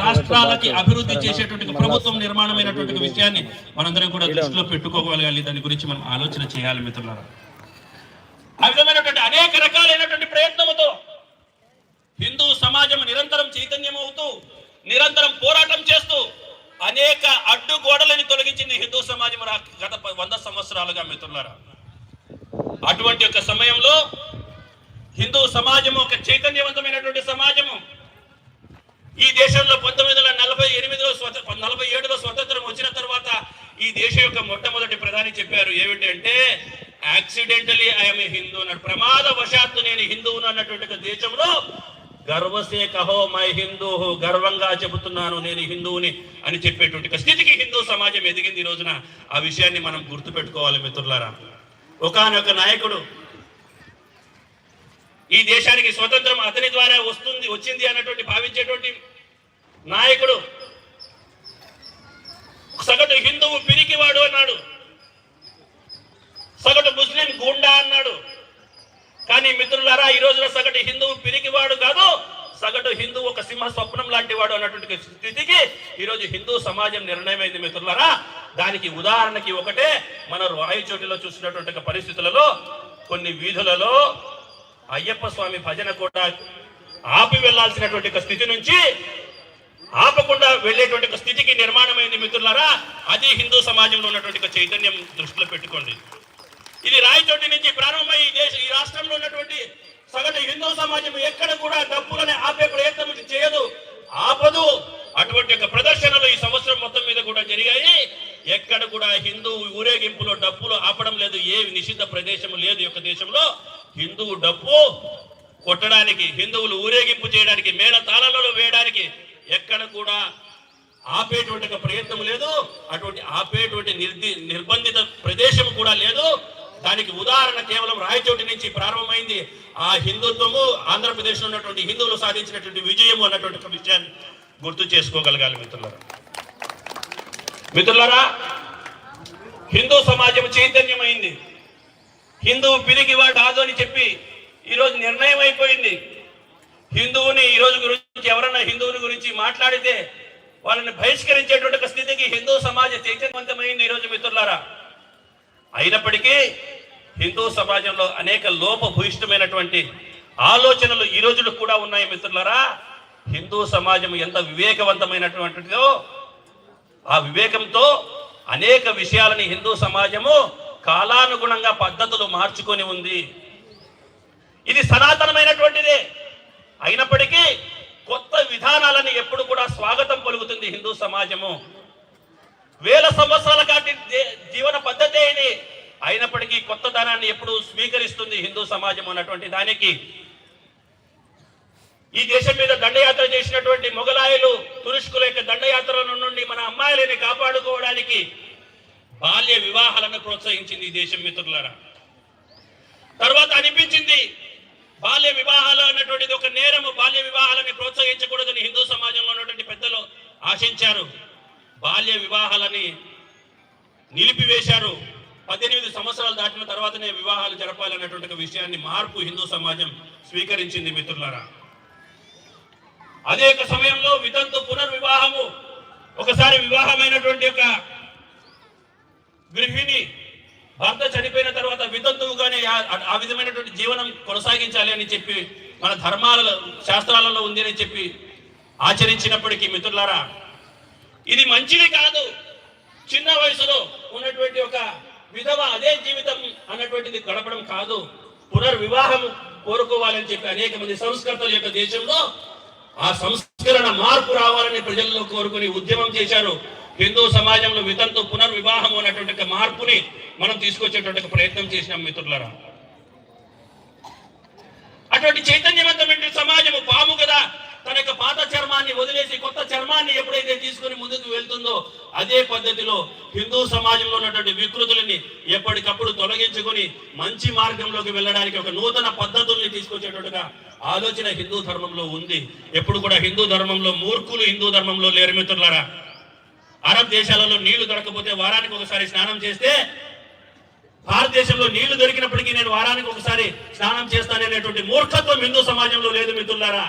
రాష్ట్రాలకి అభివృద్ధి చేసేటువంటి ప్రభుత్వం నిర్మాణమైనటువంటి విషయాన్ని మనందరం కూడా దృష్టిలో పెట్టుకోగలగాలి. దాని గురించి మనం ఆలోచన చేయాలి మిత్రులారా. ఆ విధమైనటువంటి అనేక రకాలైనటువంటి ప్రయత్నముతో హిందూ సమాజం నిరంతరం చైతన్యమవుతూ నిరంతరం పోరాటం చేస్తూ అనేక అడ్డుగోడలని తొలగించింది హిందూ సమాజం గత 100 సంవత్సరాలుగా మిత్రులారా. అటువంటి ఒక సమయంలో హిందూ సమాజము ఒక చైతన్యవంతమైనటువంటి సమాజము. ఈ దేశంలో 1947లో స్వతంత్రం వచ్చిన తర్వాత ఈ దేశం యొక్క మొట్టమొదటి ప్రధాని చెప్పారు ఏమిటంటే యాక్సిడెంటలీ ఐఎమ్ ఏ హిందూ అన్నాడు. ప్రమాదవశాత్తు నేను హిందువును అన్నటువంటి దేశంలో గర్వసే కహో మై హిందూ, గర్వంగా చెబుతున్నాను నేను హిందువుని అని చెప్పేటువంటి స్థితికి హిందూ సమాజం ఎదిగింది ఈ రోజున. ఆ విషయాన్ని మనం గుర్తుపెట్టుకోవాలి మిత్రులారా. ఒకానొక నాయకుడు ఈ దేశానికి స్వతంత్రం అతని ద్వారా వచ్చింది అన్నటువంటి భావించేటువంటి నాయకుడు సగటు హిందువు పిరికివాడు అన్నాడు, సగటు ముస్లిం గూండా అన్నాడు. కానీ మిత్రులారా, ఈ రోజున సగటు హిందువు పిరికివాడు కాదు, సగటు హిందువు ఒక సింహ స్వప్నం లాంటి వాడు అన్నటువంటి స్థితికి ఈరోజు హిందూ సమాజం నిర్ణయమైంది మిత్రులారా. దానికి ఉదాహరణకి ఒకటే మన రాయచోటిలో చూసినటువంటి పరిస్థితులలో కొన్ని వీధులలో అయ్యప్ప స్వామి భజన కూడా ఆపి వెళ్లాల్సినటువంటి స్థితి నుంచి ఆపకుండా వెళ్లేటువంటి స్థితికి నిర్మాణమైంది మిత్రులారా. అది హిందూ సమాజంలో ఉన్నటువంటి చైతన్యం దృష్టిలో పెట్టుకోండి. ఇది రాయచోటి నుంచి ప్రారంభమై ఈ రాష్ట్రంలో ఉన్నటువంటి సగటు హిందూ సమాజం ఎక్కడ కూడా డప్పులని ఆపే ప్రయత్నం చేయదు, ఆపదు. అటువంటి ఒక ప్రదర్శనలు ఈ సంవత్సరం మొత్తం మీద కూడా జరిగాయి. ఎక్కడ కూడా హిందూ ఊరేగింపులో డప్పులు ఆపడం లేదు. ఏ నిషిద్ధ ప్రదేశం లేదు ఈ యొక్క దేశంలో. హిందువు డప్పు కొట్టడానికి, హిందువులు ఊరేగింపు చేయడానికి, మేళ తాళాలలో వేయడానికి ఎక్కడ కూడా ఆపేటువంటి ప్రయత్నం లేదు. అటువంటి ఆపేటువంటి నిర్బంధిత ప్రదేశం కూడా లేదు. దానికి ఉదాహరణ కేవలం రాయచోటి నుంచి ప్రారంభమైంది. ఆ హిందుత్వము ఆంధ్రప్రదేశ్లో ఉన్నటువంటి హిందువులు సాధించినటువంటి విజయము అన్నటువంటి ఒక విషయాన్ని గుర్తు చేసుకోగలగాలి మిత్రులారా. హిందూ సమాజం చైతన్యమైంది. హిందువు పిరికివాడు కాదు అని చెప్పి ఈరోజు నిర్ణయం అయిపోయింది. హిందువుని ఈరోజు గురించి ఎవరన్నా హిందువుని గురించి మాట్లాడితే వాళ్ళని బహిష్కరించేటువంటి స్థితికి హిందూ సమాజం చైతన్యవంతమైంది ఈరోజు మిత్రులారా. అయినప్పటికీ హిందూ సమాజంలో అనేక లోపభూయిష్టమైనటువంటి ఆలోచనలు ఈ రోజులు కూడా ఉన్నాయి మిత్రులారా. హిందూ సమాజం ఎంత వివేకవంతమైనటువంటిదో ఆ వివేకంతో అనేక విషయాలని హిందూ సమాజము కాలానుగుణంగా పద్ధతులు మార్చుకొని ఉంది. ఇది సనాతనమైనటువంటిదే. అయినప్పటికీ కొత్త విధానాలని ఎప్పుడు కూడా స్వాగతం పలుకుతుంది హిందూ సమాజము. వేల సంవత్సరాల కాటి జీవన పద్ధతే ఇది. అయినప్పటికీ కొత్త ధనాన్ని ఎప్పుడు స్వీకరిస్తుంది హిందూ సమాజం అన్నటువంటి దానికి ఈ దేశం మీద దండయాత్ర చేసినటువంటి మొఘలాయులు తురుష్కుల యొక్క దండయాత్రల నుండి మన అమ్మాయిలని కాపాడుకోవడానికి బాల్య వివాహాలను ప్రోత్సహించింది ఈ దేశం మిత్రులారా. తర్వాత అనిపించింది బాల్య వివాహాలు అన్నటువంటిది ఒక నేరము, బాల్య వివాహాలని ప్రోత్సహించకూడదని హిందూ సమాజంలో ఉన్నటువంటి పెద్దలు ఆశించారు. బాల్య వివాహాలని నిలిపివేశారు. 18 సంవత్సరాలు దాటిన తర్వాతనే వివాహాలు జరపాలన్నటువంటి విషయాన్ని మార్పు హిందూ సమాజం స్వీకరించింది మిత్రులారా. అదే సమయంలో వితంతు పునర్వివాహము, ఒకసారి వివాహమైనటువంటి ఒక గృహిణి భర్త చనిపోయిన తర్వాత వితంతువుగానే ఆ విధమైనటువంటి జీవనం కొనసాగించాలి అని చెప్పి మన ధర్మాలలో శాస్త్రాలలో ఉంది అని చెప్పి ఆచరించినప్పటికీ మిత్రులారా, ఇది మంచిది కాదు. చిన్న వయసులో ఉన్నటువంటి ఒక విధవ అదే జీవితం అన్నటువంటిది గడపడం కాదు, పునర్వివాహం కోరుకోవాలని చెప్పి అనేక మంది సంస్కర్తల యొక్క దేశంలో ఆ సంస్కరణ మార్పు రావాలని ప్రజల్లో కోరుకుని ఉద్యమం చేశారు. హిందూ సమాజంలో వితంతు పునర్వివాహం అన్నటువంటి మార్పుని మనం తీసుకొచ్చేటువంటి ప్రయత్నం చేసినాం మిత్రులారా. అటువంటి చైతన్యవంతమైన సమాజము పాము కదా, తన యొక్క పాత చర్మాన్ని వదిలేసి కొత్త చర్మాన్ని ఎప్పుడైతే తీసుకుని ముందుకు వెళ్తుందో అదే పద్ధతిలో హిందూ సమాజంలో ఉన్నటువంటి వికృతులని ఎప్పటికప్పుడు తొలగించుకొని మంచి మార్గంలోకి వెళ్ళడానికి ఒక నూతన పద్ధతుల్ని తీసుకొచ్చేటట్టుగా ఆలోచన హిందూ ధర్మంలో ఉంది. ఎప్పుడు కూడా హిందూ ధర్మంలో మూర్ఖులు హిందూ ధర్మంలో లేరు మిత్రులారా. అరబ్ దేశాలలో నీళ్లు దొరకకపోతే వారానికి ఒకసారి స్నానం చేస్తే, భారతదేశంలో నీళ్లు దొరికినప్పటికీ నేను వారానికి ఒకసారి స్నానం చేస్తాననేటువంటి మూర్ఖత్వం హిందూ సమాజంలో లేదు మిత్రులారా.